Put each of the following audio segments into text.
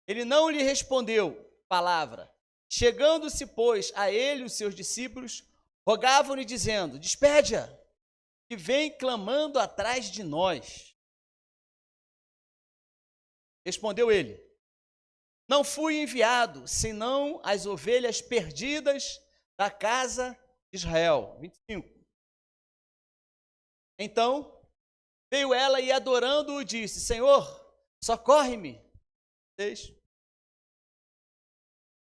Ele não lhe respondeu palavra. Chegando-se, pois, a ele os seus discípulos, rogavam-lhe, dizendo: Despede-a, que vem clamando atrás de nós. Respondeu ele: Não fui enviado, senão as ovelhas perdidas da casa de Israel. 25. Então veio ela e, adorando-o, disse: Senhor, socorre-me. 6.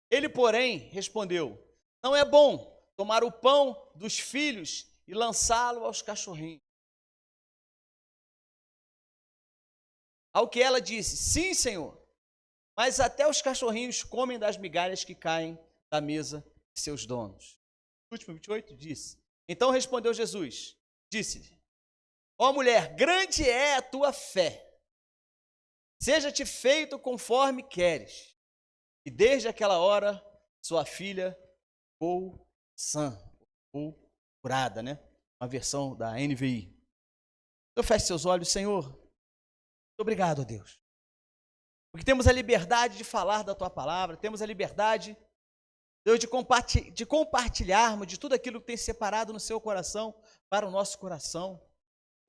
Ele, porém, respondeu: Não é bom tomar o pão dos filhos e lançá-lo aos cachorrinhos. Ao que ela disse: Sim, Senhor, mas até os cachorrinhos comem das migalhas que caem da mesa de seus donos. Último 28 disse: Então respondeu Jesus, disse-lhe: Ó mulher, grande é a tua fé, seja-te feito conforme queres. E desde aquela hora, sua filha ficou sã, ou curada, né? Uma versão da NVI. Então feche seus olhos, Senhor. Muito obrigado, Deus. Porque temos a liberdade de falar da tua palavra, temos a liberdade, Deus, de compartilharmos de tudo aquilo que tem separado no seu coração para o nosso coração.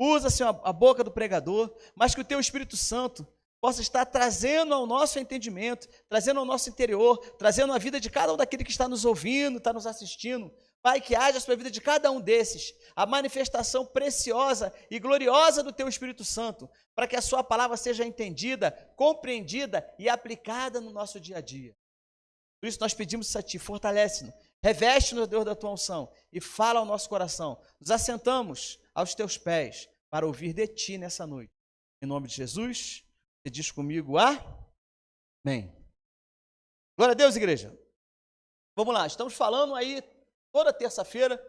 Usa, Senhor, a boca do pregador, mas que o teu Espírito Santo possa estar trazendo ao nosso entendimento, trazendo ao nosso interior, trazendo a vida de cada um daquele que está nos ouvindo, está nos assistindo. Pai, que haja sobre a vida de cada um desses a manifestação preciosa e gloriosa do teu Espírito Santo, para que a sua palavra seja entendida, compreendida e aplicada no nosso dia a dia. Por isso nós pedimos isso a ti, fortalece-nos, reveste-nos, Deus, da tua unção e fala ao nosso coração. Nos assentamos aos teus pés para ouvir de ti nessa noite. Em nome de Jesus, você diz comigo, amém. Glória a Deus, igreja. Vamos lá, estamos falando aí toda terça-feira,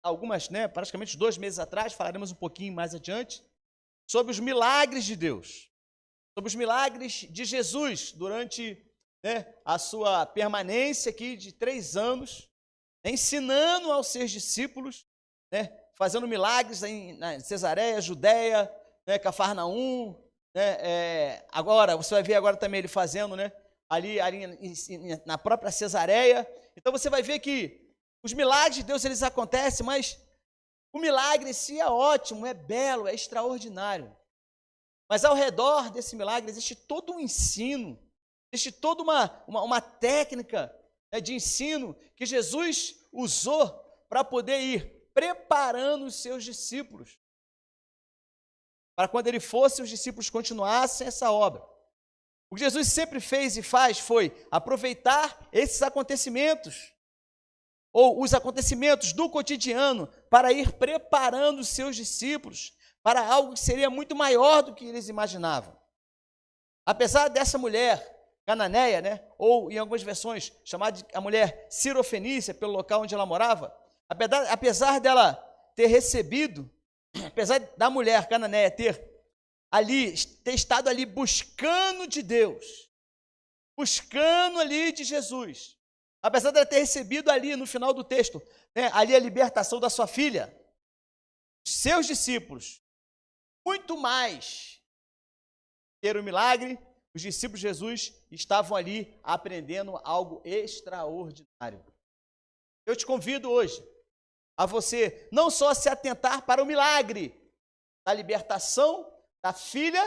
algumas, praticamente 2 meses atrás, falaremos um pouquinho mais adiante, sobre os milagres de Deus, sobre os milagres de Jesus durante a sua permanência aqui de 3 anos, ensinando aos seus discípulos, fazendo milagres na Cesareia, Judeia, Cafarnaum, agora, você vai ver agora também ele fazendo, ali na própria Cesareia. Então você vai ver que os milagres de Deus, eles acontecem, mas o milagre em si é ótimo, é belo, é extraordinário. Mas ao redor desse milagre existe todo um ensino, existe toda uma técnica de ensino que Jesus usou para poder ir preparando os seus discípulos, para quando ele fosse, os discípulos continuassem essa obra. O que Jesus sempre fez e faz foi aproveitar esses acontecimentos, ou os acontecimentos do cotidiano, para ir preparando os seus discípulos para algo que seria muito maior do que eles imaginavam. Apesar dessa mulher cananeia, ou em algumas versões chamada de a mulher cirofenícia, pelo local onde ela morava, apesar dela ter recebido, apesar da mulher cananeia ter estado ali buscando de Deus, buscando ali de Jesus, apesar dela ter recebido ali no final do texto, ali a libertação da sua filha, seus discípulos, muito mais ter o milagre, os discípulos de Jesus estavam ali aprendendo algo extraordinário. Eu te convido hoje a você não só se atentar para o milagre da libertação da filha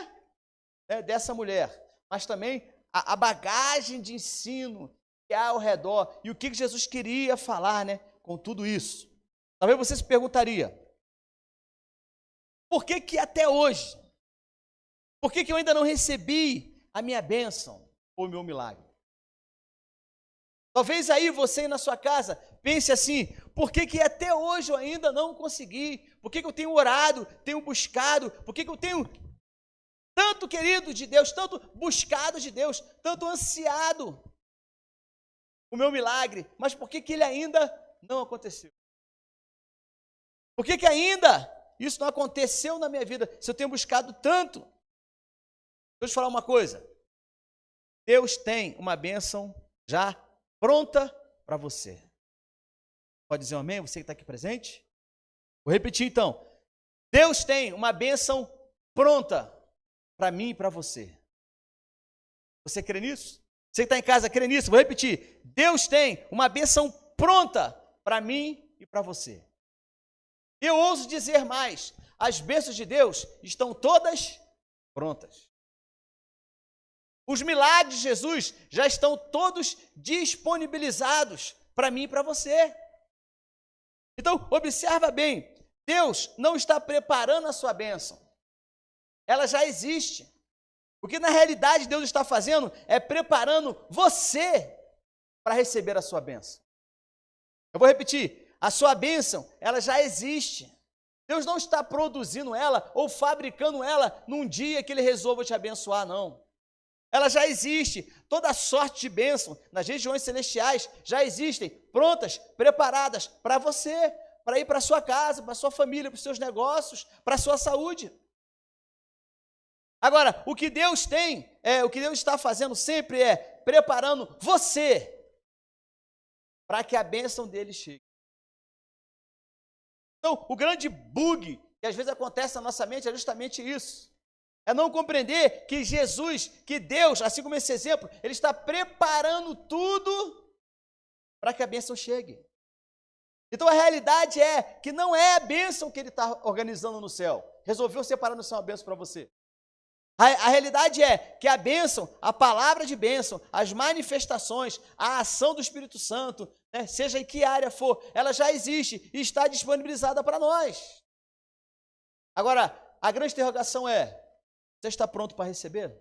dessa mulher, mas também a bagagem de ensino que há ao redor e o que Jesus queria falar com tudo isso. Talvez você se perguntaria, por que até hoje, por que eu ainda não recebi a minha bênção ou o meu milagre? Talvez aí você na sua casa pense assim, por que até hoje eu ainda não consegui? Por que eu tenho orado, tenho buscado? Por que eu tenho tanto querido de Deus, tanto buscado de Deus, tanto ansiado o meu milagre? Mas por que ele ainda não aconteceu? Por que ainda isso não aconteceu na minha vida, se eu tenho buscado tanto? Deixa eu te falar uma coisa. Deus tem uma bênção já pronta para você. Pode dizer um amém? Você que está aqui presente? Vou repetir então. Deus tem uma bênção pronta para mim e para você. Você crê nisso? Você que está em casa, crê nisso? Vou repetir. Deus tem uma bênção pronta para mim e para você. Eu ouso dizer mais. As bênçãos de Deus estão todas prontas. Os milagres de Jesus já estão todos disponibilizados para mim e para você. Então, observa bem. Deus não está preparando a sua bênção. Ela já existe. O que na realidade Deus está fazendo é preparando você para receber a sua bênção. Eu vou repetir, a sua bênção, ela já existe. Deus não está produzindo ela ou fabricando ela num dia que Ele resolva te abençoar, não. Ela já existe, toda sorte de bênção nas regiões celestiais já existem, prontas, preparadas para você, para ir para a sua casa, para a sua família, para os seus negócios, para a sua saúde. Agora, o que Deus está fazendo sempre é preparando você para que a bênção dele chegue. Então, o grande bug que às vezes acontece na nossa mente é justamente isso. É não compreender que Jesus, que Deus, assim como esse exemplo, Ele está preparando tudo para que a bênção chegue. Então, a realidade é que não é a bênção que Ele está organizando no céu. Resolveu separar no céu uma bênção para você. A realidade é que a bênção, a palavra de bênção, as manifestações, a ação do Espírito Santo, né, seja em que área for, ela já existe e está disponibilizada para nós. Agora, a grande interrogação é, você está pronto para receber?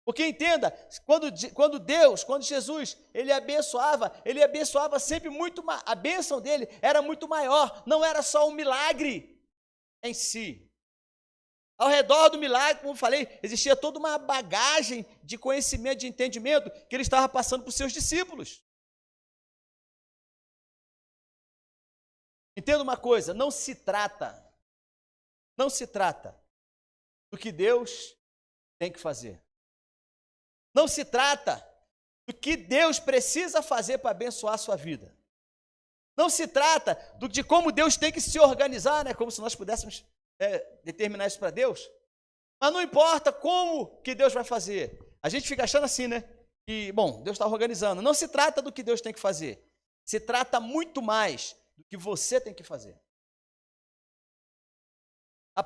Porque entenda, quando Jesus, ele abençoava sempre muito, a bênção dele era muito maior, não era só um milagre em si. Ao redor do milagre, como eu falei, existia toda uma bagagem de conhecimento, de entendimento que ele estava passando para os seus discípulos. Entenda uma coisa, não se trata do que Deus tem que fazer. Não se trata do que Deus precisa fazer para abençoar a sua vida. Não se trata de como Deus tem que se organizar, né? Como se nós pudéssemos determinar isso para Deus. Mas não importa como que Deus vai fazer. A gente fica achando assim, né? Que, bom, Deus está organizando. Não se trata do que Deus tem que fazer. Se trata muito mais do que você tem que fazer.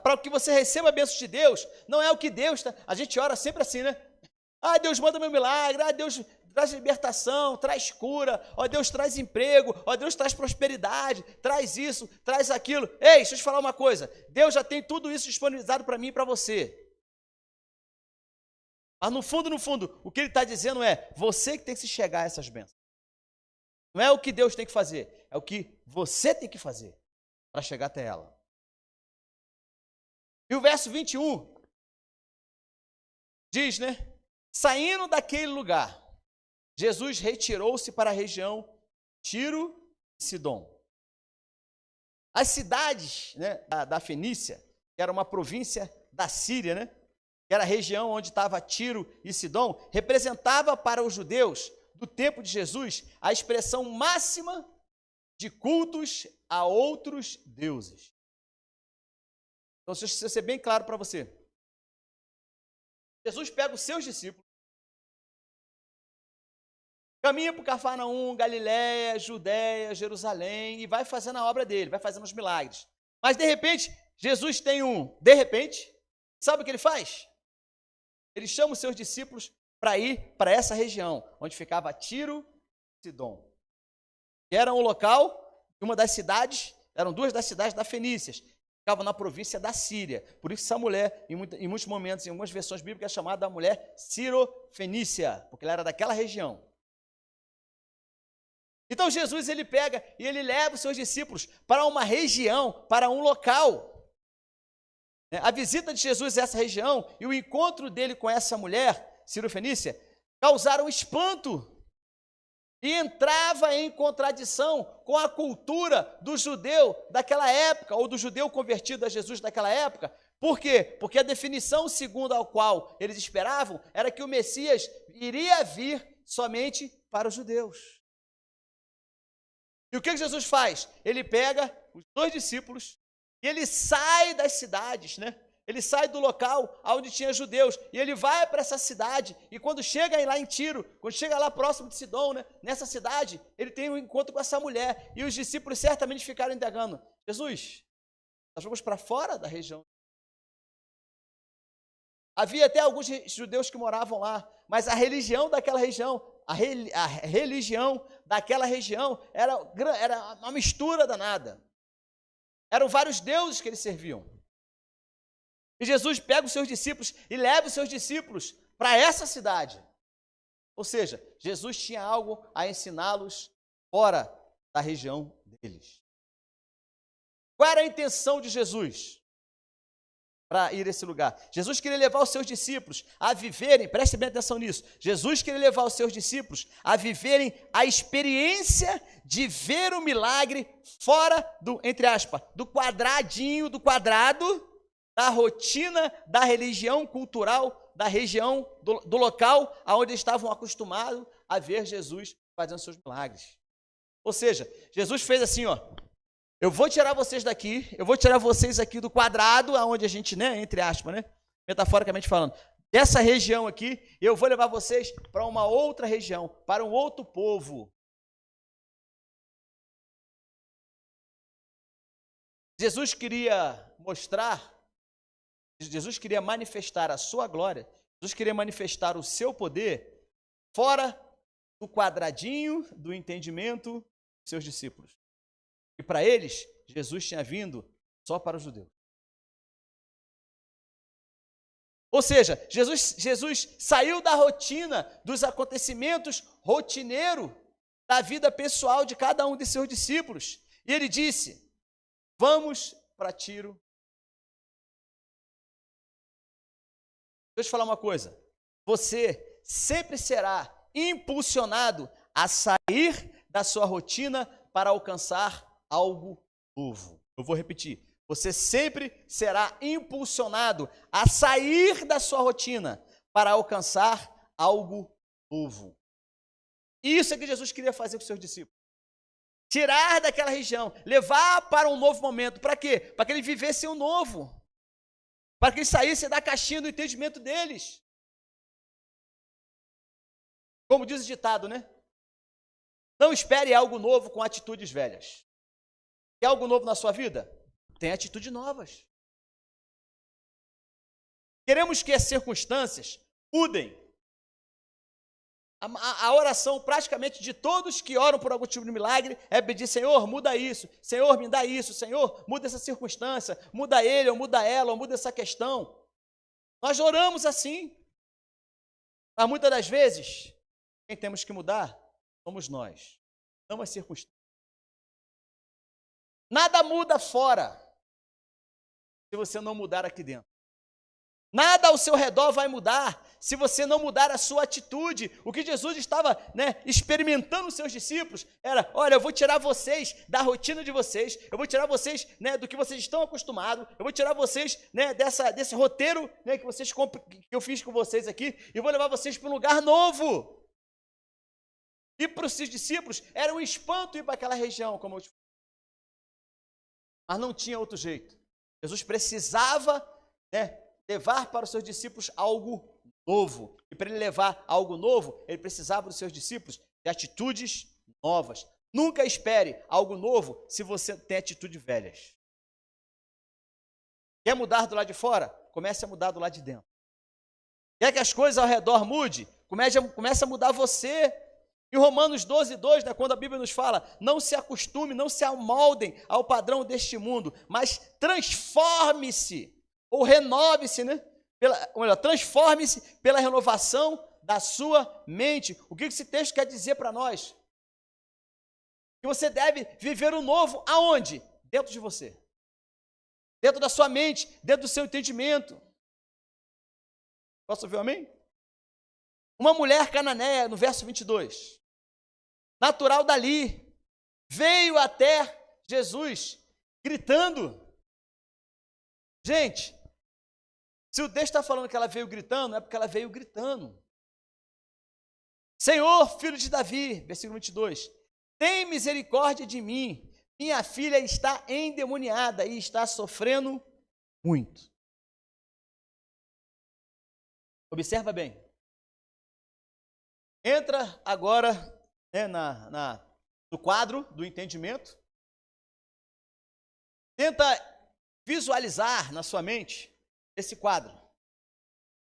Para que você receba a bênção de Deus, não é o que Deus está... A gente ora sempre assim, né? Ah, Deus manda meu milagre, ah, Deus traz libertação, traz cura, ó, Deus traz emprego, ó, Deus traz prosperidade, traz isso, traz aquilo. Ei, deixa eu te falar uma coisa, Deus já tem tudo isso disponibilizado para mim e para você. Mas no fundo, o que Ele está dizendo é, você que tem que se chegar a essas bênçãos. Não é o que Deus tem que fazer, é o que você tem que fazer para chegar até ela. E o verso 21 diz, né? Saindo daquele lugar, Jesus retirou-se para a região Tiro e Sidom. As cidades, né, da Fenícia, que era uma província da Síria, né, que era a região onde estava Tiro e Sidom, representava para os judeus do tempo de Jesus a expressão máxima de cultos a outros deuses. Então, deixa eu ser bem claro para você. Jesus pega os seus discípulos, caminha para o Cafarnaum, Galiléia, Judéia, Jerusalém e vai fazendo a obra dele, vai fazendo os milagres. Mas de repente, Jesus tem sabe o que ele faz? Ele chama os seus discípulos para ir para essa região, onde ficava Tiro e Sidom. Que era um local, uma das cidades, eram duas das cidades da Fenícia, ficava na província da Síria. Por isso essa mulher, em muitos momentos, em algumas versões bíblicas, é chamada da mulher Ciro-Fenícia, porque ela era daquela região. Então Jesus, ele pega e ele leva os seus discípulos para uma região, para um local. A visita de Jesus a essa região e o encontro dele com essa mulher, Ciro-Fenícia, causaram espanto e entrava em contradição com a cultura do judeu daquela época, ou do judeu convertido a Jesus daquela época. Por quê? Porque a definição segundo a qual eles esperavam era que o Messias iria vir somente para os judeus. E o que Jesus faz? Ele pega os dois discípulos e ele sai das cidades, né? ele sai do local onde tinha judeus, e ele vai para essa cidade, e quando chega lá em Tiro, quando chega lá próximo de Sidom, né, nessa cidade, ele tem um encontro com essa mulher, e os discípulos certamente ficaram indagando: Jesus, nós vamos para fora da região. Havia até alguns judeus que moravam lá, mas a religião daquela região, a religião daquela região era uma mistura danada. Eram vários deuses que eles serviam. E Jesus pega os seus discípulos e leva os seus discípulos para essa cidade. Ou seja, Jesus tinha algo a ensiná-los fora da região deles. Qual era a intenção de Jesus para ir a esse lugar? Jesus queria levar os seus discípulos a viverem, preste bem atenção nisso, Jesus queria levar os seus discípulos a viverem a experiência de ver o milagre fora do, entre aspas, do quadrado, da rotina, da religião cultural, da região, do local onde eles estavam acostumados a ver Jesus fazendo seus milagres. Ou seja, Jesus fez assim, ó: eu vou tirar vocês daqui, eu vou tirar vocês aqui do quadrado, aonde a gente, né, entre aspas, né, metaforicamente falando, dessa região aqui, e eu vou levar vocês para uma outra região, para um outro povo. Jesus queria manifestar a sua glória, Jesus queria manifestar o seu poder fora do quadradinho do entendimento dos seus discípulos. E para eles, Jesus tinha vindo só para os judeus. Ou seja, Jesus saiu da rotina, dos acontecimentos rotineiros da vida pessoal de cada um de seus discípulos. E ele disse: vamos para Tiro. Deixa eu te falar uma coisa. Você sempre será impulsionado a sair da sua rotina para alcançar algo novo. Eu vou repetir. Você sempre será impulsionado a sair da sua rotina para alcançar algo novo. Isso é que Jesus queria fazer com os seus discípulos. Tirar daquela região, levar para um novo momento. Para quê? Para que eles vivessem o novo. Para que eles saíssem da caixinha do entendimento deles. Como diz o ditado, né? Não espere algo novo com atitudes velhas. Quer algo novo na sua vida? Tem atitudes novas. Queremos que as circunstâncias mudem. A oração praticamente de todos que oram por algum tipo de milagre é pedir: Senhor, muda isso, Senhor, me dá isso, Senhor, muda essa circunstância, muda ele, ou muda ela, ou muda essa questão. Nós oramos assim. Mas muitas das vezes, quem temos que mudar somos nós, não as circunstâncias. Nada muda fora se você não mudar aqui dentro. Nada ao seu redor vai mudar se você não mudar a sua atitude. O que Jesus estava, experimentando os seus discípulos era: olha, eu vou tirar vocês da rotina de vocês, eu vou tirar vocês, do que vocês estão acostumados, eu vou tirar vocês, desse roteiro, que eu fiz com vocês aqui, e vou levar vocês para um lugar novo. E para os seus discípulos era um espanto ir para aquela região, como eu te falei. Mas não tinha outro jeito. Jesus precisava, levar para os seus discípulos algo novo. E para ele levar algo novo, ele precisava dos seus discípulos de atitudes novas. Nunca espere algo novo se você tem atitudes velhas. Quer mudar do lado de fora? Comece a mudar do lado de dentro. Quer que as coisas ao redor mudem? Comece a mudar você. Em Romanos 12:2, quando a Bíblia nos fala: não se acostume, não se amoldem ao padrão deste mundo, mas transforme-se, ou renove-se, transforme-se pela renovação da sua mente. O que esse texto quer dizer para nós? Que você deve viver o novo aonde? Dentro de você. Dentro da sua mente, dentro do seu entendimento. Posso ouvir um amém? Uma mulher cananeia, no verso 22, natural dali, veio até Jesus gritando. Gente, se o texto está falando que ela veio gritando, é porque ela veio gritando. Senhor, filho de Davi, versículo 22, tem misericórdia de mim, minha filha está endemoniada e está sofrendo muito. Observa bem. Entra agora, né, no quadro do entendimento. Tenta visualizar na sua mente esse quadro.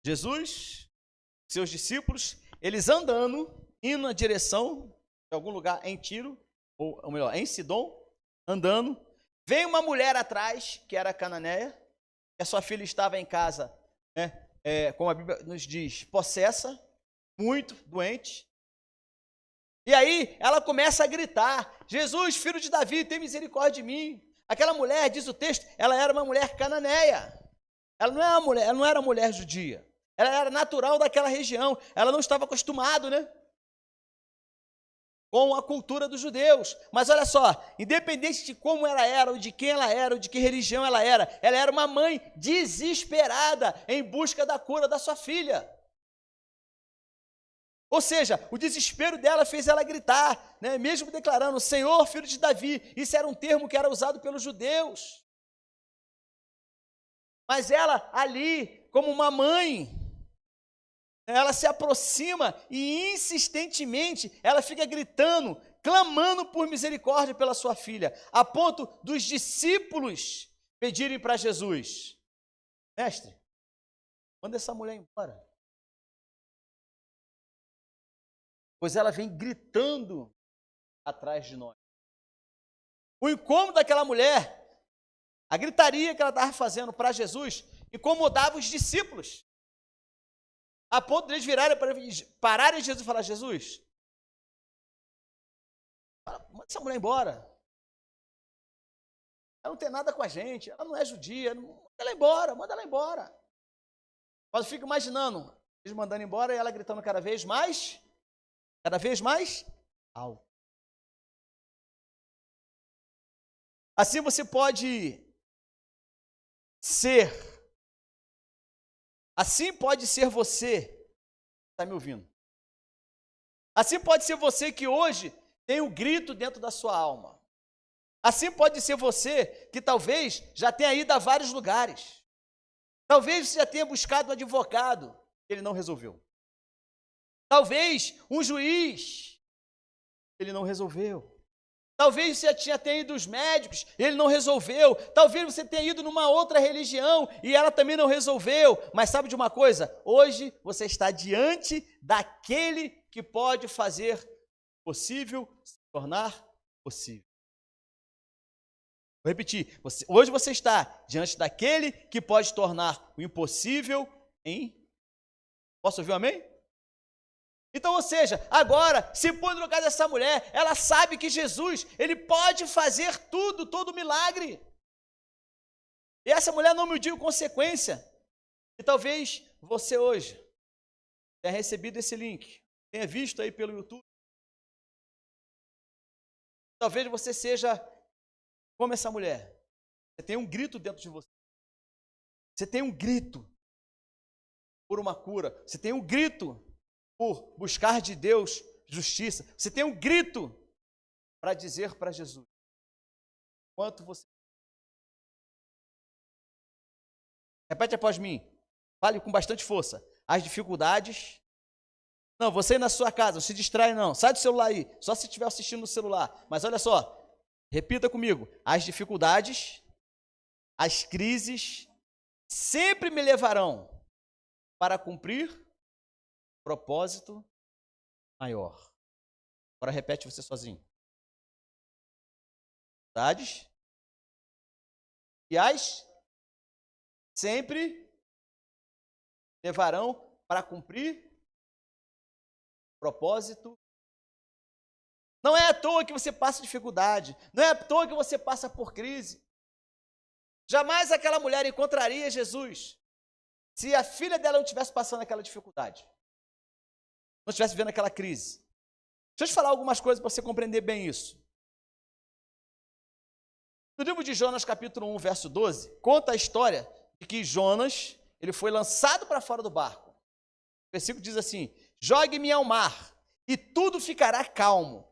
Jesus, seus discípulos, eles andando, indo na direção de algum lugar em Tiro, ou melhor, em Sidom, andando. Vem uma mulher atrás, que era cananeia, que a sua filha estava em casa, né, como a Bíblia nos diz, possessa, muito doente. E aí ela começa a gritar: Jesus, filho de Davi, tem misericórdia de mim. Aquela mulher, diz o texto, ela era uma mulher cananeia. Ela não era mulher judia. Ela era natural daquela região. Ela não estava acostumada, né, com a cultura dos judeus. Mas olha só, independente de como ela era, ou de quem ela era, ou de que religião ela era uma mãe desesperada em busca da cura da sua filha. Ou seja, o desespero dela fez ela gritar, né, mesmo declarando: Senhor, filho de Davi. Isso era um termo que era usado pelos judeus. Mas ela ali, como uma mãe, ela se aproxima e insistentemente ela fica gritando, clamando por misericórdia pela sua filha, a ponto dos discípulos pedirem para Jesus: Mestre, manda essa mulher embora, pois ela vem gritando atrás de nós. O incômodo daquela mulher, a gritaria que ela estava fazendo para Jesus, incomodava os discípulos, a ponto de eles virarem para pararem Jesus e falar: Jesus, manda essa mulher embora. Ela não tem nada com a gente, ela não é judia, manda ela embora, manda ela embora. Mas eu fico imaginando eles mandando embora e ela gritando cada vez mais alto. Assim você pode ser, assim pode ser você, está me ouvindo? Assim pode ser você que hoje tem um grito dentro da sua alma. Assim pode ser você que talvez já tenha ido a vários lugares. Talvez você já tenha buscado um advogado, ele não resolveu. Talvez um juiz, ele não resolveu. Talvez você já tenha ido aos médicos, ele não resolveu. Talvez você tenha ido numa outra religião e ela também não resolveu. Mas sabe de uma coisa? Hoje você está diante daquele que pode fazer possível se tornar possível. Vou repetir. Hoje você está diante daquele que pode tornar o impossível em... Posso ouvir um amém? Então, ou seja, agora, se põe no lugar dessa mulher, ela sabe que Jesus, ele pode fazer tudo, todo milagre. E essa mulher não mediu consequência. E talvez você hoje tenha recebido esse link, tenha visto aí pelo YouTube. Talvez você seja como essa mulher. Você tem um grito dentro de você. Você tem um grito por uma cura. Você tem um grito por buscar de Deus justiça. Você tem um grito para dizer para Jesus quanto você... Repete após mim. Fale com bastante força. As dificuldades... Não, você na sua casa, não se distrai não. Sai do celular aí, só se estiver assistindo no celular. Mas olha só, repita comigo. As dificuldades, as crises, sempre me levarão para cumprir propósito maior. Agora repete você sozinho. Dificuldades e as sempre levarão para cumprir propósito. Não é à toa que você passa dificuldade, não é à toa que você passa por crise. Jamais aquela mulher encontraria Jesus se a filha dela não estivesse passando aquela dificuldade, não estivesse vivendo aquela crise. Deixa eu te falar algumas coisas para você compreender bem isso. No livro de Jonas, capítulo 1, verso 12, conta a história de que Jonas, ele foi lançado para fora do barco. O versículo diz assim: jogue-me ao mar e tudo ficará calmo,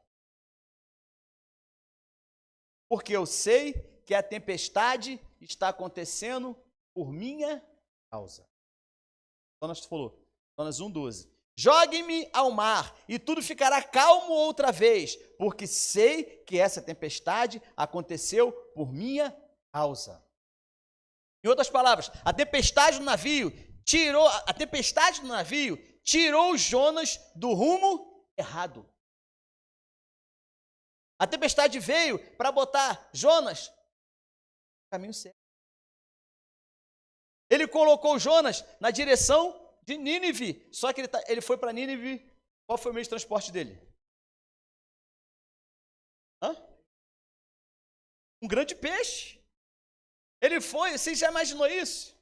porque eu sei que a tempestade está acontecendo por minha causa. Jonas falou: Jonas 1,12. Jogue-me ao mar, e tudo ficará calmo outra vez, porque sei que essa tempestade aconteceu por minha causa. Em outras palavras, a tempestade do navio tirou Jonas do rumo errado. A tempestade veio para botar Jonas no caminho certo. Ele colocou Jonas na direção de Nínive, só que ele foi para Nínive. Qual foi o meio de transporte dele? Um grande peixe. Ele foi, você já imaginou isso?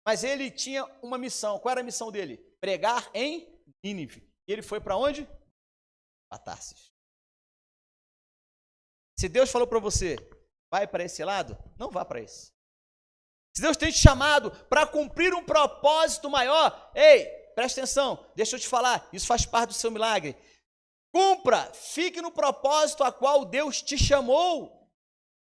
Mas ele tinha uma missão. Qual era a missão dele? Pregar em Nínive. E ele foi para onde? Para Tarsis. Se Deus falou para você, vai para esse lado, não vá para esse. Se Deus tem te chamado para cumprir um propósito maior, ei, presta atenção, deixa eu te falar, isso faz parte do seu milagre. Cumpra, fique no propósito a qual Deus te chamou.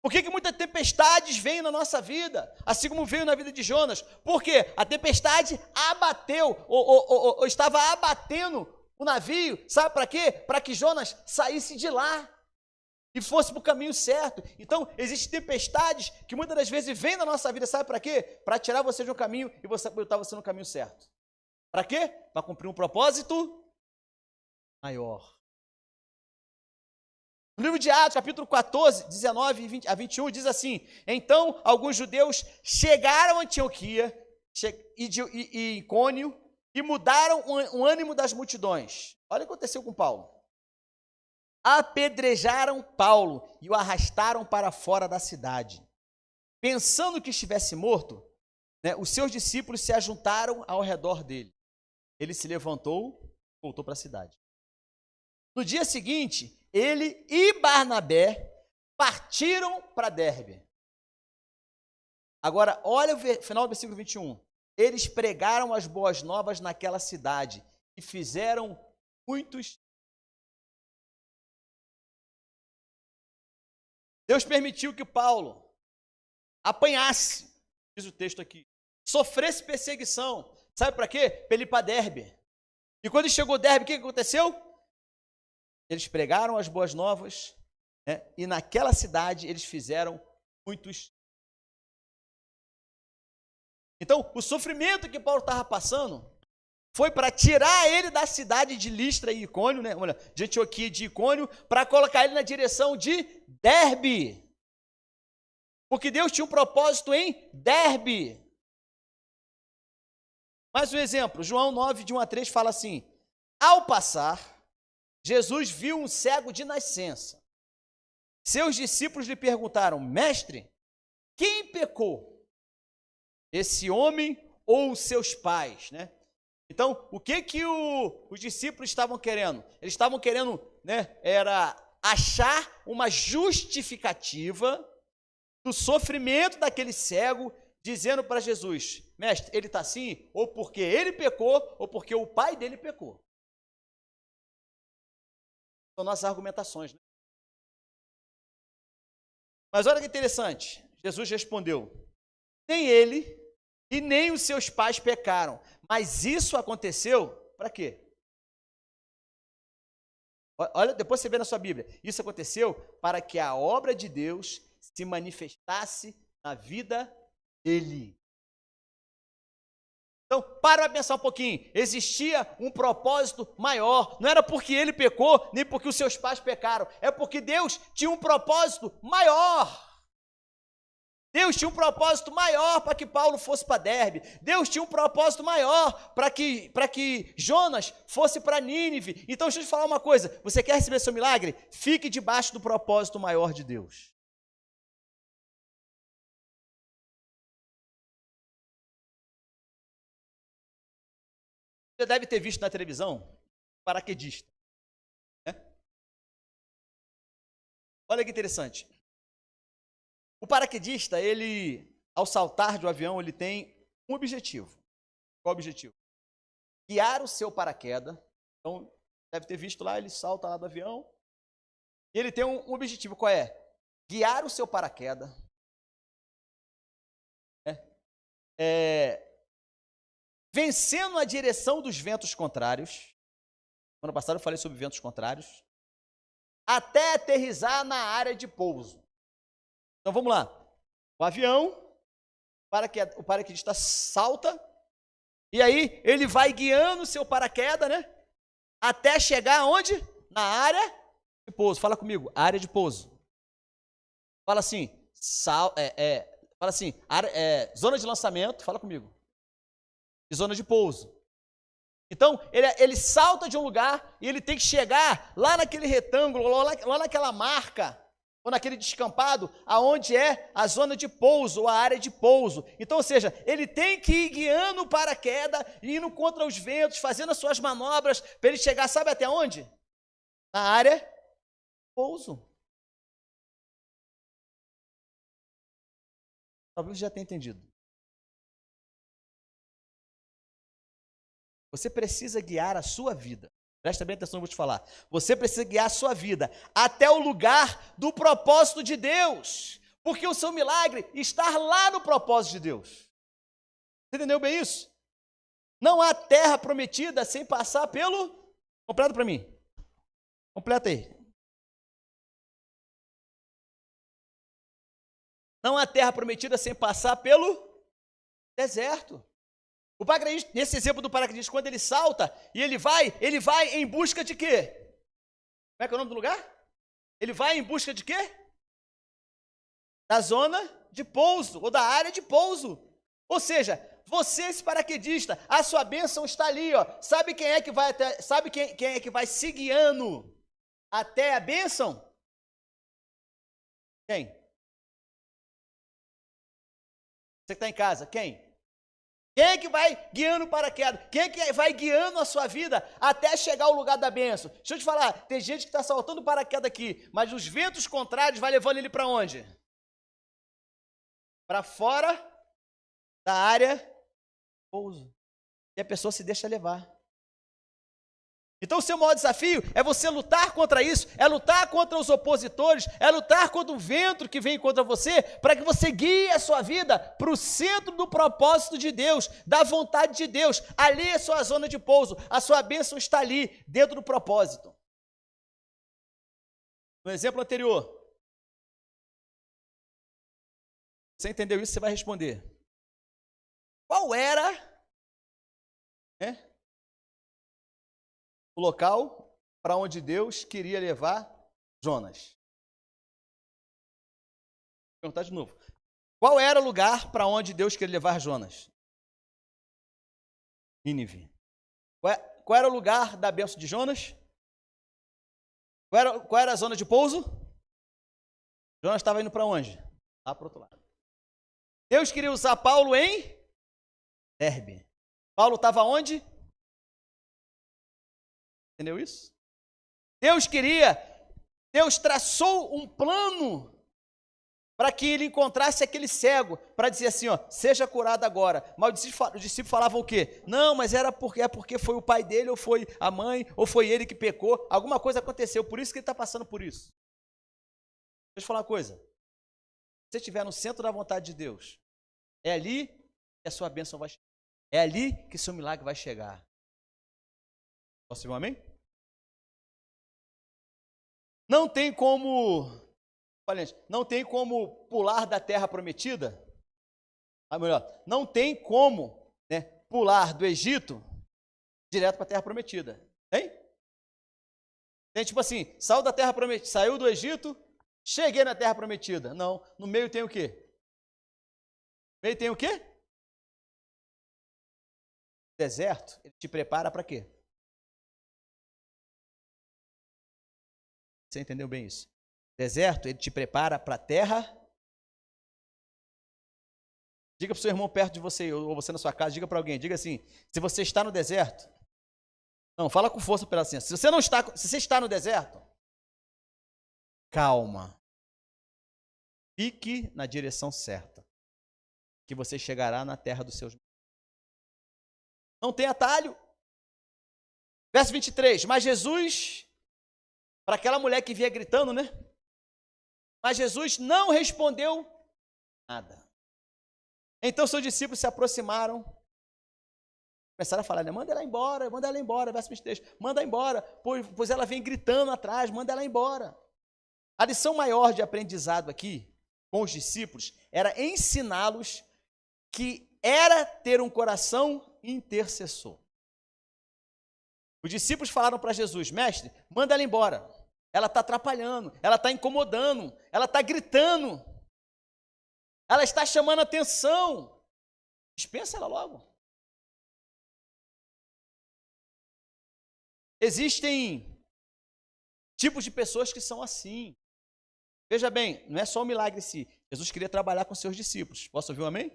Por que muitas tempestades vêm na nossa vida, assim como veio na vida de Jonas? Porque a tempestade abateu, ou estava abatendo o navio, sabe para quê? Para que Jonas saísse de lá e fosse para o caminho certo. Então, existem tempestades que muitas das vezes vêm na nossa vida, sabe para quê? Para tirar você de um caminho e botar você no caminho certo. Para quê? Para cumprir um propósito maior. No livro de Atos, capítulo 14, 19 a 21, diz assim: então, alguns judeus chegaram a Antioquia e Icônio e mudaram o ânimo das multidões. Olha o que aconteceu com Paulo. Apedrejaram Paulo e o arrastaram para fora da cidade. Pensando que estivesse morto, os seus discípulos se ajuntaram ao redor dele. Ele se levantou e voltou para a cidade. No dia seguinte, ele e Barnabé partiram para Derbe. Agora, olha o final do versículo 21. Eles pregaram as boas novas naquela cidade e fizeram muitos. Deus permitiu que Paulo apanhasse, diz o texto aqui, sofresse perseguição. Sabe para quê? Para ele ir para Derbe. E quando ele chegou a Derbe, o que aconteceu? Eles pregaram as boas novas, e naquela cidade eles fizeram muitos. Então, o sofrimento que Paulo estava passando foi para tirar ele da cidade de Listra e Icônio, de Antioquia e de Icônio, para colocar ele na direção de Derbe. Porque Deus tinha um propósito em Derbe. Mais um exemplo, João 9, de 1 a 3, fala assim: ao passar, Jesus viu um cego de nascença. Seus discípulos lhe perguntaram: mestre, quem pecou? Esse homem ou os seus pais, Então, o que os discípulos estavam querendo? Eles estavam querendo, era achar uma justificativa do sofrimento daquele cego, dizendo para Jesus: mestre, ele está assim, ou porque ele pecou, ou porque o pai dele pecou. São nossas argumentações, Mas olha que interessante, Jesus respondeu: nem ele e nem os seus pais pecaram, mas isso aconteceu para quê? Olha, depois você vê na sua Bíblia. Isso aconteceu para que a obra de Deus se manifestasse na vida dele. Então, para pensar um pouquinho. Existia um propósito maior. Não era porque ele pecou, nem porque os seus pais pecaram. É porque Deus tinha um propósito maior. Deus tinha um propósito maior para que Paulo fosse para Derbe. Deus tinha um propósito maior para que Jonas fosse para Nínive. Então, deixa eu te falar uma coisa. Você quer receber seu milagre? Fique debaixo do propósito maior de Deus. Você deve ter visto na televisão paraquedista. Olha que interessante. O paraquedista, ele, ao saltar de um avião, ele tem um objetivo. Qual o objetivo? Guiar o seu paraquedas. Então, deve ter visto lá, ele salta lá do avião. E ele tem um objetivo, qual é? Guiar o seu paraquedas. vencendo a direção dos ventos contrários. Ano passado eu falei sobre ventos contrários. Até aterrissar na área de pouso. Então vamos lá. O avião, o paraquedista salta, e aí ele vai guiando o seu paraquedas, né? Até chegar onde? Na área de pouso. Fala comigo, área de pouso. Fala assim, fala assim, zona de lançamento, fala comigo. E zona de pouso. Então, ele salta de um lugar e ele tem que chegar lá naquele retângulo, lá naquela marca, ou naquele descampado, aonde é a zona de pouso, ou a área de pouso. Então, ou seja, ele tem que ir guiando o paraquedas, indo contra os ventos, fazendo as suas manobras, para ele chegar, sabe até onde? Na área de pouso. Talvez você já tenha entendido. Você precisa guiar a sua vida. Presta bem atenção, eu vou te falar. Você precisa guiar a sua vida até o lugar do propósito de Deus. Porque o seu milagre está lá no propósito de Deus. Você entendeu bem isso? Não há terra prometida sem passar pelo... Completa para mim. Completa aí. Não há terra prometida sem passar pelo deserto. O paraquedista, nesse exemplo do paraquedista, quando ele salta e ele vai em busca de quê? Como é que é o nome do lugar? Ele vai em busca de quê? Da zona de pouso, ou da área de pouso. Ou seja, você, esse paraquedista, a sua bênção está ali, ó. Sabe quem é que vai até, sabe quem é que vai se guiando até a bênção? Quem? Você que está em casa, quem? Quem é que vai guiando o paraquedas? Quem é que vai guiando a sua vida até chegar ao lugar da bênção? Deixa eu te falar, tem gente que está saltando o paraquedas aqui, mas os ventos contrários vai levando ele para onde? Para fora da área de pouso. E a pessoa se deixa levar. Então o seu maior desafio é você lutar contra isso, é lutar contra os opositores, é lutar contra o vento que vem contra você, para que você guie a sua vida para o centro do propósito de Deus, da vontade de Deus. Ali é a sua zona de pouso, a sua bênção está ali, dentro do propósito. No exemplo anterior, você entendeu isso, você vai responder. Qual era o local para onde Deus queria levar Jonas? Vou perguntar de novo. Qual era o lugar para onde Deus queria levar Jonas? Nínive. Qual era o lugar da bênção de Jonas? Qual era a zona de pouso? Jonas estava indo para onde? Lá para o outro lado. Deus queria usar Paulo em Derbe. Paulo estava onde? Entendeu isso? Deus traçou um plano para que ele encontrasse aquele cego, para dizer assim, ó, seja curado agora. Mas o discípulo falava o quê? Não, mas é porque foi o pai dele, ou foi a mãe, ou foi ele que pecou. Alguma coisa aconteceu, por isso que ele está passando por isso. Deixa eu falar uma coisa. Se você estiver no centro da vontade de Deus, é ali que a sua bênção vai chegar. É ali que o seu milagre vai chegar. Posso dizer um amém? Não tem como pular da terra prometida. Melhor, não tem como, pular do Egito direto para a terra prometida. Tem? Tem tipo assim, saiu da terra prometida, saiu do Egito, cheguei na terra prometida. Não, no meio tem o quê? No meio tem o quê? Deserto, ele te prepara para quê? Você entendeu bem isso? Deserto, ele te prepara para a terra. Diga para o seu irmão perto de você, ou você na sua casa, diga para alguém, diga assim, se você está no deserto, não, fala com força pela ciência. Se você está no deserto, calma. Fique na direção certa, que você chegará na terra dos seus. Não tem atalho. Verso 23, mas Jesus, para aquela mulher que vinha gritando, mas Jesus não respondeu nada. Então seus discípulos se aproximaram Começaram a falar, né? Manda ela embora, verso 23, manda embora, pois ela vem gritando atrás, manda ela embora. A lição maior de aprendizado aqui, com os discípulos, era ensiná-los que era ter um coração intercessor. Os discípulos falaram para Jesus, mestre, manda ela embora, ela está atrapalhando, ela está incomodando, ela está gritando, ela está chamando atenção, dispensa ela logo. Existem tipos de pessoas que são assim. Veja bem, não é só um milagre em si. Jesus queria trabalhar com seus discípulos. Posso ouvir um amém?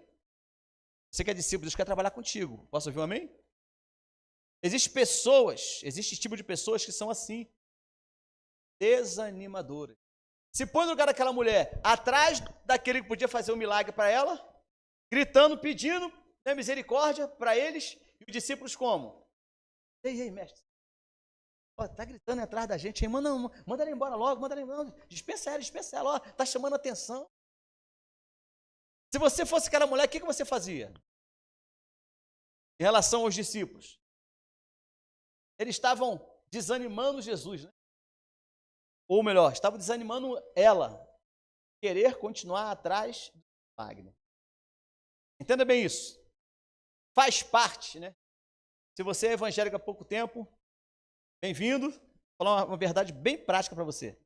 Você que é discípulo, Deus quer trabalhar contigo. Posso ouvir um amém? Existe tipo de pessoas que são assim, desanimadoras. Se põe no lugar daquela mulher, atrás daquele que podia fazer um milagre para ela, gritando, pedindo, né, misericórdia para eles, e os discípulos como? Ei, mestre. Está gritando atrás da gente, manda ela embora logo, manda ela embora, dispensa ela, está chamando atenção. Se você fosse aquela mulher, o que você fazia? Em relação aos discípulos. Eles estavam desanimando Jesus, né? Ou melhor, estavam desanimando ela, querer continuar atrás do milagre. Entenda bem isso. Faz parte, né? Se você é evangélico há pouco tempo, bem-vindo. Vou falar uma verdade bem prática para você.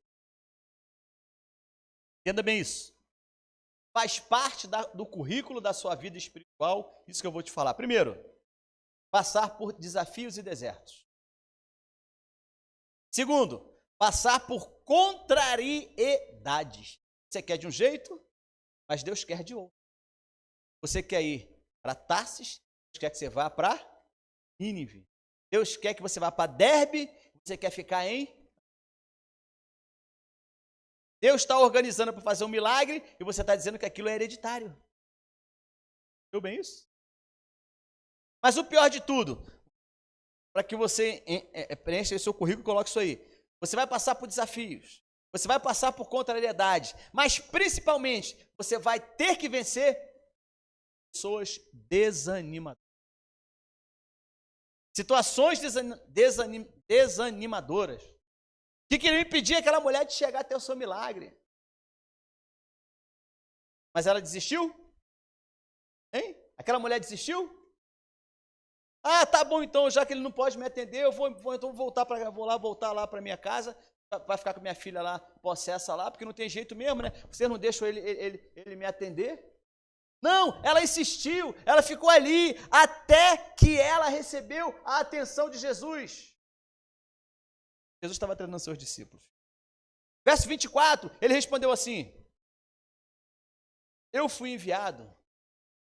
Entenda bem isso. Faz parte do currículo da sua vida espiritual, isso que eu vou te falar. Primeiro, passar por desafios e desertos. Segundo, passar por contrariedades. Você quer de um jeito, mas Deus quer de outro. Você quer ir para Tarsis, Deus quer que você vá para Nínive. Deus quer que você vá para Derbe, você quer ficar em... Deus está organizando para fazer um milagre e você está dizendo que aquilo é hereditário. Viu bem isso? Mas o pior de tudo, para que você preencha o seu currículo, coloque isso aí. Você vai passar por desafios, você vai passar por contrariedades, mas principalmente você vai ter que vencer pessoas desanimadoras. Situações desanimadoras que queriam impedir aquela mulher de chegar até o seu milagre. Mas ela desistiu? Hein? Aquela mulher desistiu? Ah, tá bom então, já que ele não pode me atender, eu vou voltar lá para minha casa, vai ficar com minha filha lá, possessa lá, porque não tem jeito mesmo, né? Vocês não deixam ele me atender? Não, ela insistiu, ela ficou ali até que ela recebeu a atenção de Jesus. Jesus estava treinando seus discípulos. Verso 24, ele respondeu assim: eu fui enviado.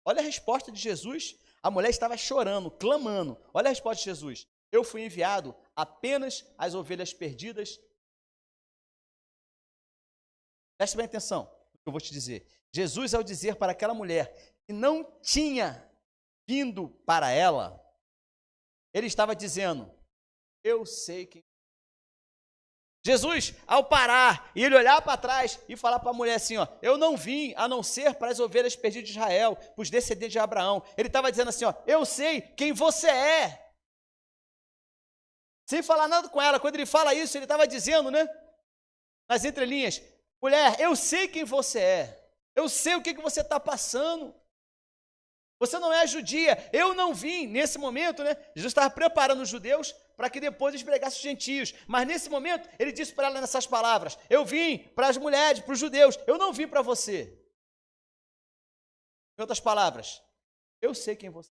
Olha a resposta de Jesus. A mulher estava chorando, clamando. Olha a resposta de Jesus: eu fui enviado apenas às ovelhas perdidas. Preste bem atenção no que eu vou te dizer. Jesus, ao dizer para aquela mulher que não tinha vindo para ela, ele estava dizendo: eu sei quem. Jesus, ao parar e ele olhar para trás e falar para a mulher assim, ó, eu não vim a não ser para as ovelhas perdidas de Israel, para os descendentes de Abraão. Ele estava dizendo assim, ó, eu sei quem você é. Sem falar nada com ela. Quando ele fala isso, ele estava dizendo, né, nas entrelinhas, mulher, eu sei quem você é. Eu sei o que você está passando. Você não é judia. Eu não vim, nesse momento, né? Jesus estava preparando os judeus para que depois eles pregassem os gentios. Mas nesse momento, ele disse para ela nessas palavras: eu vim para as mulheres, para os judeus. Eu não vim para você. Em outras palavras, eu sei quem você é.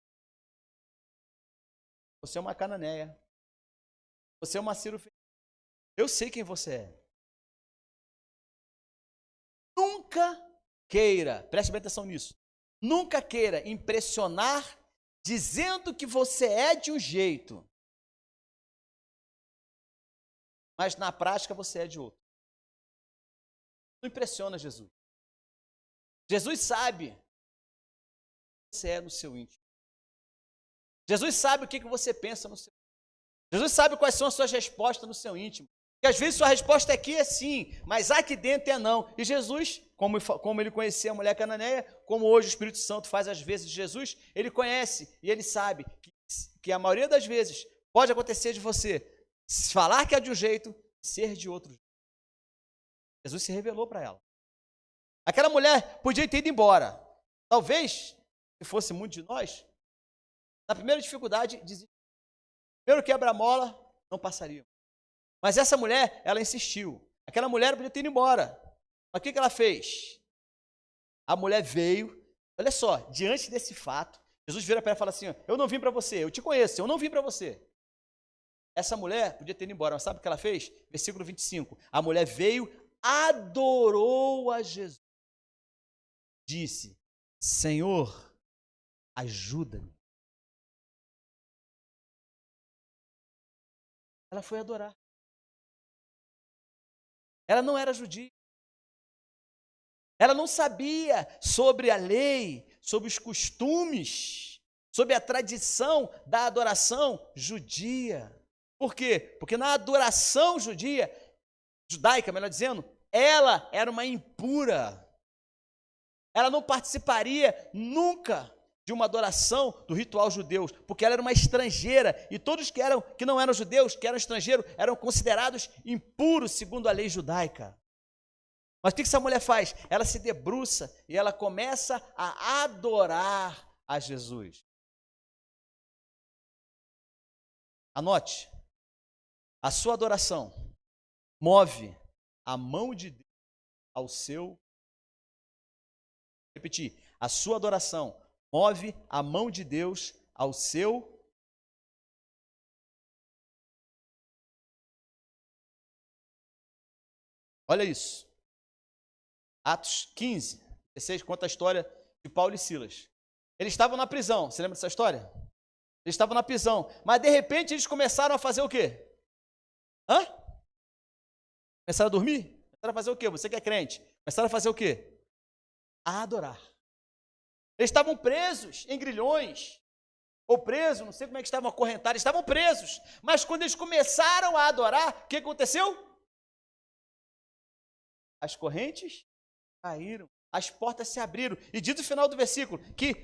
Você é uma cananeia. Você é uma cirofenícia. Eu sei quem você é. Nunca queira, preste bem atenção nisso, nunca queira impressionar dizendo que você é de um jeito, mas na prática você é de outro. Não impressiona Jesus. Jesus sabe o que você é no seu íntimo. Jesus sabe o que você pensa no seu íntimo. Jesus sabe quais são as suas respostas no seu íntimo. Porque às vezes sua resposta aqui é sim, mas aqui dentro é não. E Jesus, como ele conhecia a mulher cananeia, como hoje o Espírito Santo faz às vezes de Jesus, ele conhece e ele sabe que que a maioria das vezes pode acontecer de você falar que é de um jeito, ser de outro jeito. Jesus se revelou para ela. Aquela mulher podia ter ido embora. Talvez, se fosse muito de nós, na primeira dificuldade, primeiro quebra-mola, não passaria. Mas essa mulher, ela insistiu. Aquela mulher podia ter ido embora. Mas o que ela fez? A mulher veio, olha só, diante desse fato, Jesus vira para ela e fala assim, eu não vim para você, eu te conheço, eu não vim para você. Essa mulher podia ter ido embora, mas sabe o que ela fez? Versículo 25, a mulher veio, adorou a Jesus, disse, Senhor, ajuda-me. Ela foi adorar. Ela não era judia. Ela não sabia sobre a lei, sobre os costumes, sobre a tradição da adoração judia. Por quê? Porque na adoração judaica, melhor dizendo, ela era uma impura. Ela não participaria nunca de uma adoração do ritual judeu, porque ela era uma estrangeira, e todos que não eram judeus, que eram estrangeiros, eram considerados impuros segundo a lei judaica. Mas o que essa mulher faz? Ela se debruça e ela começa a adorar a Jesus. Anote, a sua adoração move a mão de Deus ao seu... Vou repetir, a sua adoração move a mão de Deus ao seu... Olha isso. Atos 15, 16, conta a história de Paulo e Silas. Eles estavam na prisão, você lembra dessa história? Eles estavam na prisão, mas de repente eles começaram a fazer o quê? Começaram a dormir? Começaram a fazer o quê? Você que é crente, começaram a fazer o quê? A adorar. Eles estavam presos em grilhões, ou presos, não sei como é que estavam acorrentados, estavam presos, mas quando eles começaram a adorar, o que aconteceu? As correntes caíram, as portas se abriram, e diz no final do versículo que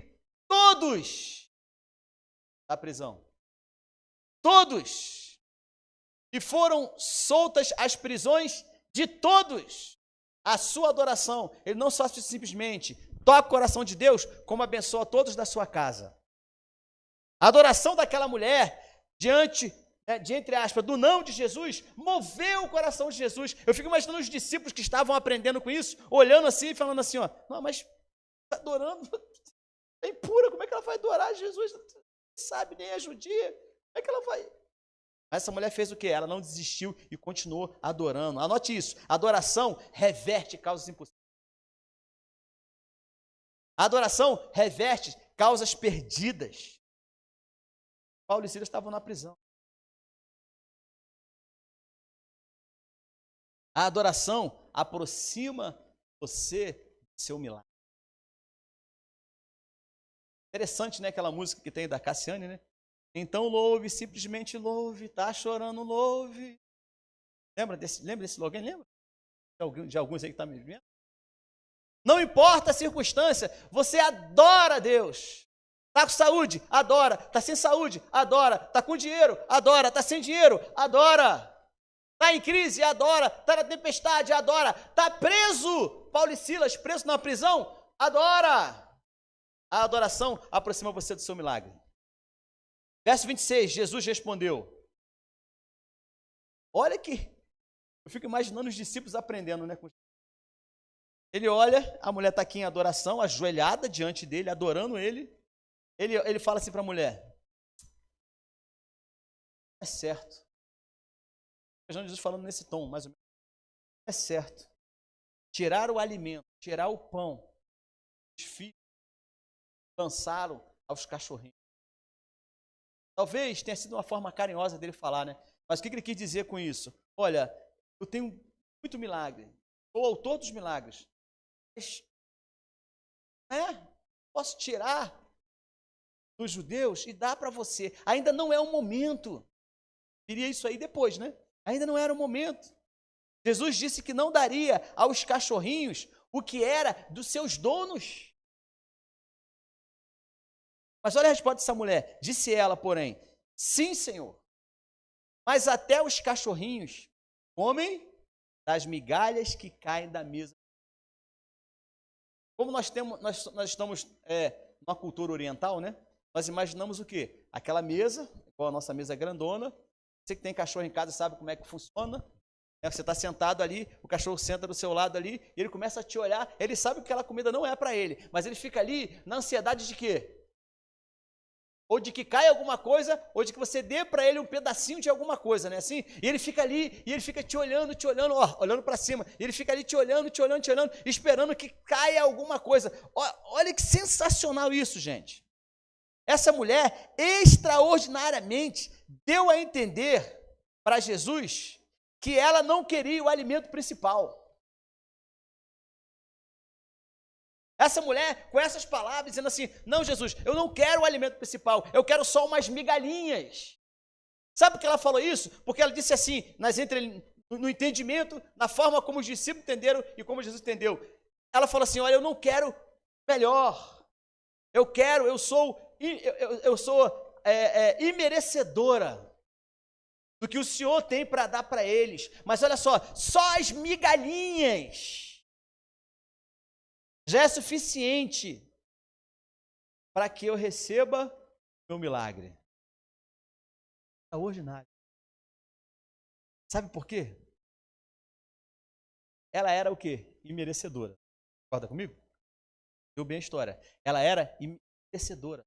todos da prisão, todos, e foram soltas as prisões de todos, a sua adoração, ele não só simplesmente toca o coração de Deus, como abençoa todos da sua casa. A adoração daquela mulher, entre aspas, do não de Jesus, moveu o coração de Jesus. Eu fico imaginando os discípulos que estavam aprendendo com isso, olhando assim e falando assim, não, mas está adorando, é impura, como é que ela vai adorar Jesus? Não sabe, nem é judia, como é que ela vai? Mas essa mulher fez o quê? Ela não desistiu e continuou adorando. Anote isso, a adoração reverte causas impossíveis. A adoração reverte causas perdidas. Paulo e Silas estavam na prisão. A adoração aproxima você do seu milagre. Interessante, né, aquela música que tem da Cassiane, né? Então louve, simplesmente louve, tá chorando, louve. Lembra desse slogan? Lembra? De alguns aí que estão me vendo? Não importa a circunstância, você adora a Deus. Está com saúde? Adora. Está sem saúde? Adora. Está com dinheiro? Adora. Está sem dinheiro? Adora. Está em crise? Adora. Está na tempestade? Adora. Está preso? Paulo e Silas, preso na prisão? Adora. A adoração aproxima você do seu milagre. Verso 26, Jesus respondeu. Olha que eu fico imaginando os discípulos aprendendo, né? Ele olha, a mulher está aqui em adoração, ajoelhada diante dele, adorando ele. Ele fala assim para a mulher, é certo. Jesus falando nesse tom, mais ou menos. É certo. Tirar o alimento, tirar o pão, os filhos lançaram aos cachorrinhos. Talvez tenha sido uma forma carinhosa dele falar, né? Mas o que ele quis dizer com isso? Olha, eu tenho muito milagre, sou o autor dos milagres. Posso tirar dos judeus e dar para você. Ainda não é o momento. Diria isso aí depois, né? Ainda não era o momento. Jesus disse que não daria aos cachorrinhos o que era dos seus donos. Mas olha a resposta dessa mulher. Disse ela, porém, sim, Senhor, mas até os cachorrinhos comem das migalhas que caem da mesa. Como nós estamos numa cultura oriental, né? Nós imaginamos o quê? Aquela mesa, igual a nossa mesa grandona. Você que tem cachorro em casa sabe como é que funciona. Você está sentado ali, o cachorro senta do seu lado ali, e ele começa a te olhar, ele sabe que aquela comida não é para ele, mas ele fica ali na ansiedade de quê? Ou de que caia alguma coisa, ou de que você dê para ele um pedacinho de alguma coisa, né? Assim, e ele fica ali, e ele fica te olhando, ó, olhando para cima, e ele fica ali te olhando, esperando que caia alguma coisa. Olha que sensacional isso, gente. Essa mulher, extraordinariamente, deu a entender para Jesus que ela não queria o alimento principal. Essa mulher, com essas palavras, dizendo assim, não, Jesus, eu não quero o alimento principal, eu quero só umas migalhinhas. Sabe por que ela falou isso? Porque ela disse assim, no entendimento, na forma como os discípulos entenderam e como Jesus entendeu. Ela falou assim, olha, eu não quero melhor, eu sou imerecedora do que o Senhor tem para dar para eles. Mas olha só as migalhinhas já é suficiente para que eu receba meu milagre. É ordinário. Sabe por quê? Ela era o quê? Imerecedora. Concorda comigo? Viu bem a história. Ela era imerecedora.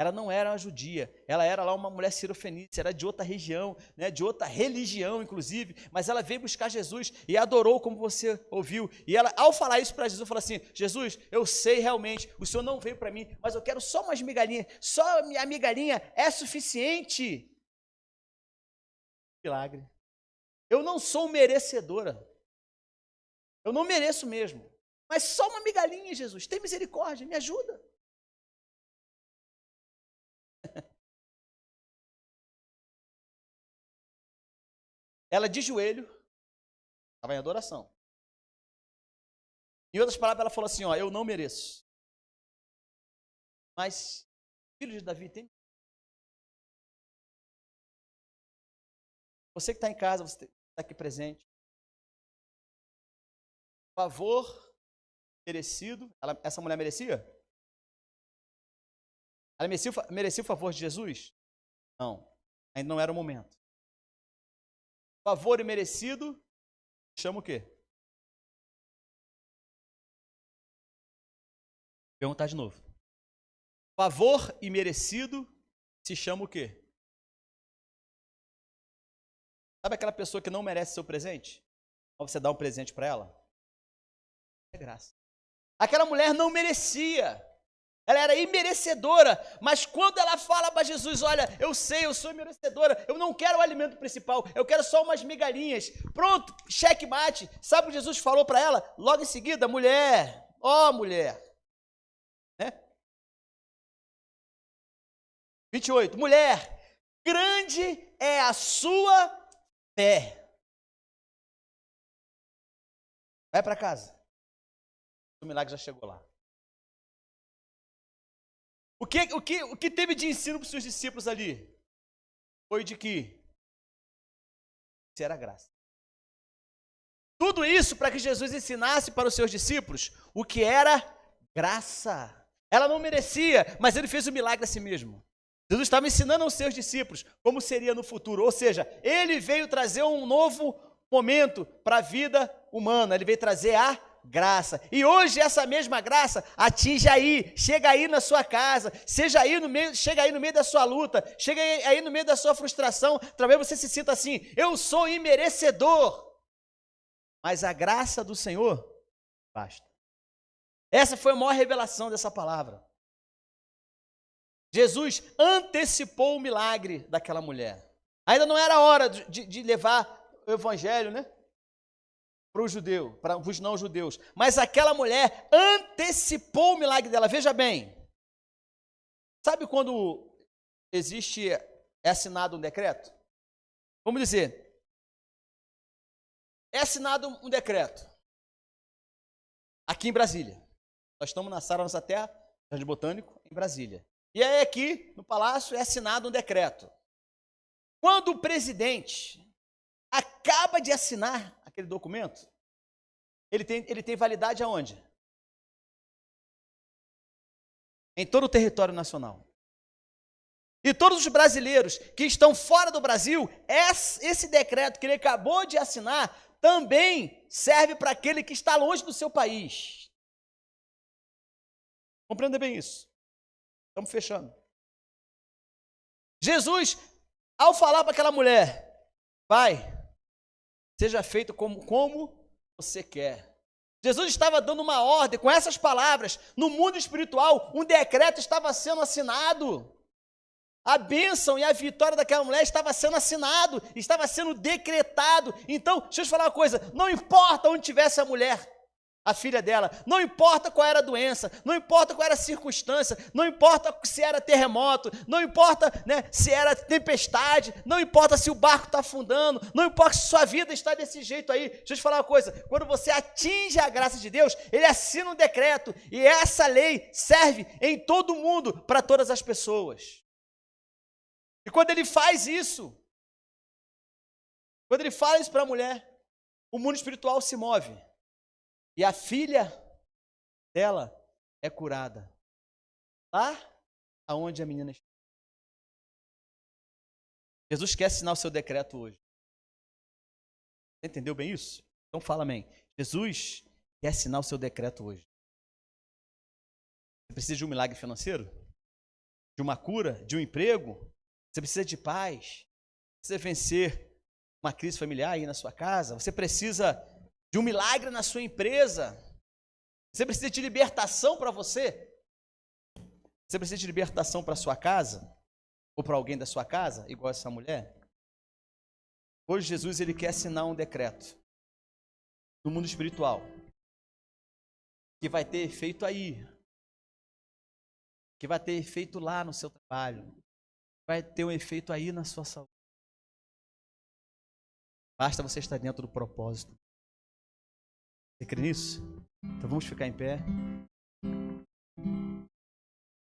Ela não era uma judia, ela era lá uma mulher cirofenícia, era de outra região, né, de outra religião, inclusive, mas ela veio buscar Jesus e adorou, como você ouviu. E ela, ao falar isso para Jesus, falou assim, Jesus, eu sei realmente, o Senhor não veio para mim, mas eu quero só umas migalhinhas, só a migalhinha é suficiente. Milagre. Eu não sou merecedora, eu não mereço mesmo, mas só uma migalhinha, Jesus, tem misericórdia, me ajuda. Ela de joelho, estava em adoração. Em outras palavras, ela falou assim, ó, eu não mereço. Mas, filho de Davi, tem. Você que está em casa, você está aqui presente. Favor merecido. Essa mulher merecia? Ela merecia o favor de Jesus? Não, ainda não era o momento. Favor imerecido, chama o quê? Vou perguntar de novo. Favor imerecido se chama o quê? Sabe aquela pessoa que não merece seu presente? Mas você dá um presente para ela? É graça. Aquela mulher não merecia. Ela era imerecedora, mas quando ela fala para Jesus, olha, eu sei, eu sou imerecedora, eu não quero o alimento principal, eu quero só umas migalhinhas. Pronto, checkmate. Sabe o que Jesus falou para ela? Logo em seguida, mulher, mulher. Né? 28, mulher, grande é a sua fé. Vai para casa. O milagre já chegou lá. O que teve de ensino para os seus discípulos ali? Foi de que isso era graça. Tudo isso para que Jesus ensinasse para os seus discípulos o que era graça. Ela não merecia, mas ele fez o milagre a si mesmo. Jesus estava ensinando aos seus discípulos como seria no futuro. Ou seja, ele veio trazer um novo momento para a vida humana. Ele veio trazer a graça. E hoje essa mesma graça atinge aí, chega aí na sua casa, chega aí no meio da sua luta, chega aí no meio da sua frustração, talvez você se sinta assim, eu sou imerecedor, mas a graça do Senhor basta. Essa foi a maior revelação dessa palavra. Jesus antecipou o milagre daquela mulher. Ainda não era hora de levar o evangelho, né? Para o judeu, para os não judeus. Mas aquela mulher antecipou o milagre dela. Veja bem. Sabe quando é assinado um decreto? Vamos dizer, é assinado um decreto aqui em Brasília. Nós estamos na Sara Nossa Terra, Jardim Botânico, em Brasília. E aí aqui, no palácio, é assinado um decreto. Quando o presidente acaba de assinar aquele documento, ele tem validade aonde? Em todo o território nacional. E todos os brasileiros que estão fora do Brasil, esse decreto que ele acabou de assinar também serve para aquele que está longe do seu país. Compreenda bem isso. Estamos fechando. Jesus, ao falar para aquela mulher, vai, seja feito como você quer. Jesus estava dando uma ordem com essas palavras. No mundo espiritual, um decreto estava sendo assinado. A bênção e a vitória daquela mulher estava sendo assinado, estava sendo decretado. Então, deixa eu te falar uma coisa, não importa onde tivesse a mulher, a filha dela, não importa qual era a doença, não importa qual era a circunstância, não importa se era terremoto, não importa, né, se era tempestade, não importa se o barco está afundando, não importa se sua vida está desse jeito aí. Deixa eu te falar uma coisa, quando você atinge a graça de Deus, Ele assina um decreto, e essa lei serve em todo o mundo, para todas as pessoas. E quando Ele faz isso, quando Ele fala isso para a mulher, o mundo espiritual se move. E a filha dela é curada. Lá aonde a menina está. Jesus quer assinar o seu decreto hoje. Você entendeu bem isso? Então fala amém. Jesus quer assinar o seu decreto hoje. Você precisa de um milagre financeiro? De uma cura? De um emprego? Você precisa de paz? Você precisa vencer uma crise familiar aí na sua casa? Você precisa de um milagre na sua empresa? Você precisa de libertação para você? Você precisa de libertação para a sua casa? Ou para alguém da sua casa, igual essa mulher? Hoje Jesus ele quer assinar um decreto no mundo espiritual que vai ter efeito aí, que vai ter efeito lá no seu trabalho, vai ter um efeito aí na sua saúde. Basta você estar dentro do propósito. Você crê nisso? Então vamos ficar em pé.